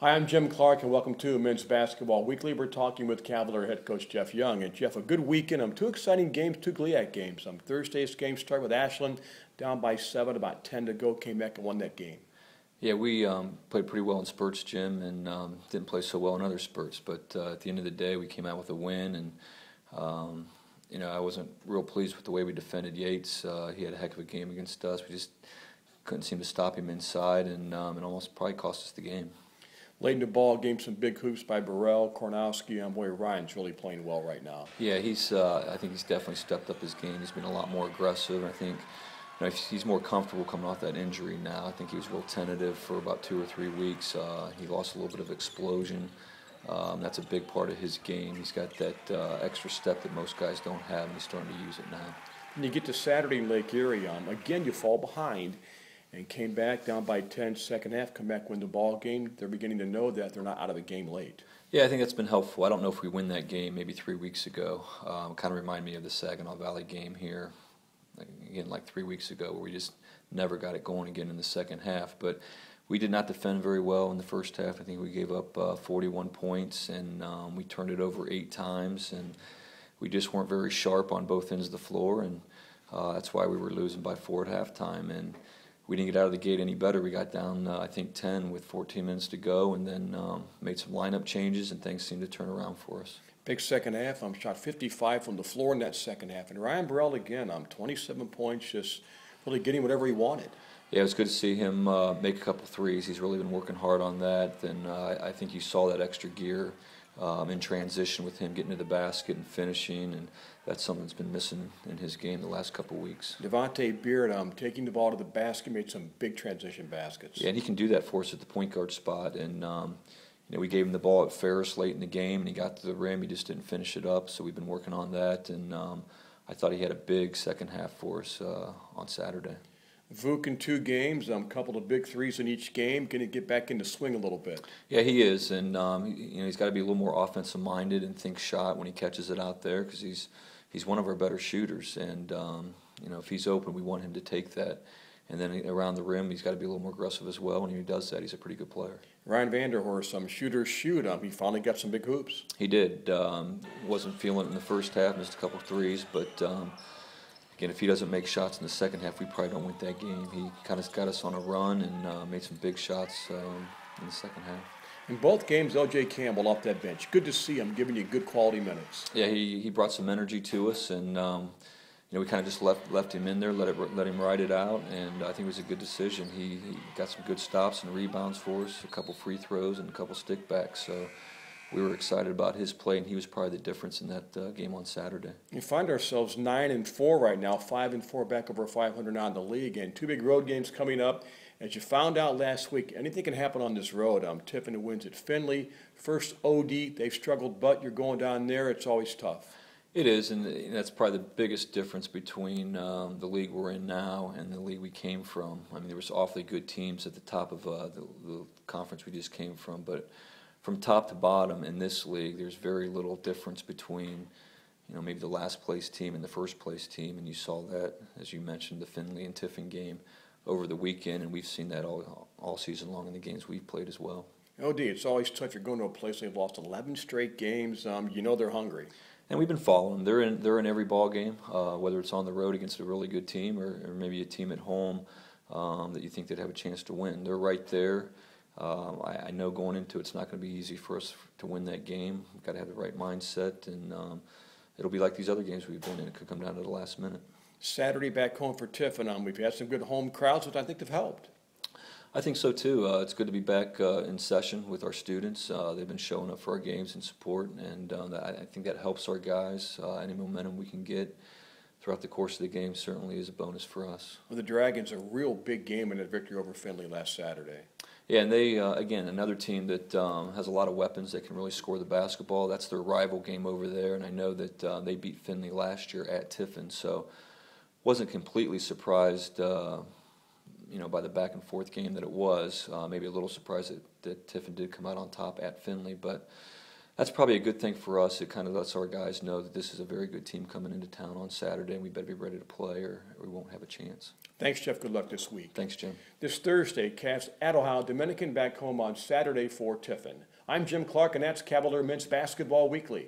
Hi, I'm Jim Clark, and welcome to Men's Basketball Weekly. We're talking with Cavalier head coach Jeff Young. And Jeff, a good weekend. Two exciting games, two GLIAC games. Thursday's game started with Ashland, down by 7, about 10 to go, came back and won that game. Yeah, we played pretty well in spurts, Jim, and didn't play so well in other spurts. But at the end of the day, we came out with a win, and I wasn't real pleased with the way we defended Yates. He had a heck of a game against us. We just couldn't seem to stop him inside, and it almost probably cost us the game. Late in the ball game, some big hoops by Burrell, Kornowski, and boy, Ryan's really playing well right now. Yeah, I think he's definitely stepped up his game. He's been a lot more aggressive. I think he's more comfortable coming off that injury now. I think he was real tentative for about 2 or 3 weeks. He lost a little bit of explosion. That's a big part of his game. He's got that extra step that most guys don't have, and he's starting to use it now. When you get to Saturday in Lake Erie, again, you fall behind and came back down by 10, second half, come back, win the ball game. They're beginning to know that they're not out of the game late. Yeah, I think that's been helpful. I don't know if we win that game maybe 3 weeks ago. Kind of remind me of the Saginaw Valley game here, again, like 3 weeks ago, where we just never got it going again in the second half. But we did not defend very well in the first half. I think we gave up 41 points, and we turned it over 8 times, and we just weren't very sharp on both ends of the floor, and that's why we were losing by 4 at halftime. And we didn't get out of the gate any better. We got down, I think, 10 with 14 minutes to go, and then made some lineup changes, and things seemed to turn around for us. Big second half. Shot 55 from the floor in that second half. And Ryan Burrell again, 27 points, just really getting whatever he wanted. Yeah, it was good to see him make a couple threes. He's really been working hard on that, and I think you saw that extra gear in transition with him getting to the basket and finishing, and that's something that's been missing in his game the last couple of weeks. Devontae Beard taking the ball to the basket, made some big transition baskets. Yeah, and he can do that for us at the point guard spot, and we gave him the ball at Ferris late in the game, and he got to the rim. He just didn't finish it up, so we've been working on that, and I thought he had a big second half for us on Saturday. Vuk in 2 games, couple of big threes in each game, going to get back into swing a little bit. Yeah, he is, and he's got to be a little more offensive minded and think shot when he catches it out there, because he's one of our better shooters, and if he's open, we want him to take that. And then around the rim, he's got to be a little more aggressive as well. And when he does that, he's a pretty good player. Ryan Vanderhorst, shooters shoot. He finally got some big hoops. He did. Wasn't feeling it in the first half, missed a couple of threes, but again, if he doesn't make shots in the second half, we probably don't win that game. He kind of got us on a run and made some big shots in the second half. In both games, L.J. Campbell off that bench. Good to see him giving you good quality minutes. Yeah, he brought some energy to us, and we kind of just left him in there, let him ride it out, and I think it was a good decision. He got some good stops and rebounds for us, a couple free throws and a couple stick backs. So we were excited about his play, and he was probably the difference in that game on Saturday. We find ourselves 9-4 right now, 5-4 back over 500 now in the league, and 2 big road games coming up. As you found out last week, anything can happen on this road. Tiffin wins at Findlay. First OD, they've struggled, but you're going down there, it's always tough. It is, and that's probably the biggest difference between the league we're in now and the league we came from. I mean, there was awfully good teams at the top of the conference we just came from, but from top to bottom in this league, there's very little difference between, maybe the last place team and the first place team, and you saw that, as you mentioned, the Findlay and Tiffin game over the weekend, and we've seen that all season long in the games we've played as well. OD, it's always tough. You're going to a place they've lost 11 straight games. They're hungry. And we've been following them. They're in every ball game, whether it's on the road against a really good team or maybe a team at home that you think they'd have a chance to win. They're right there. I know going into it's not going to be easy for us to win that game. We've got to have the right mindset, and it'll be like these other games we've been in. It could come down to the last minute. Saturday back home for Tiffin. We've had some good home crowds, which I think have helped. I think so too. It's good to be back in session with our students. They've been showing up for our games and support, and I think that helps our guys. Any momentum we can get throughout the course of the game certainly is a bonus for us. Well, the Dragons, a real big game in that victory over Findlay last Saturday. Yeah, and they, again, another team that has a lot of weapons that can really score the basketball. That's their rival game over there, and I know that they beat Findlay last year at Tiffin, so wasn't completely surprised by the back and forth game that it was. Maybe a little surprised that Tiffin did come out on top at Findlay, but That's probably a good thing for us. It kind of lets our guys know that this is a very good team coming into town on Saturday, and we better be ready to play or we won't have a chance. Thanks, Jeff. Good luck this week. Thanks, Jim. This Thursday, Cavs at Ohio Dominican, back home on Saturday for Tiffin. I'm Jim Clark, and that's Cavalier Men's Basketball Weekly.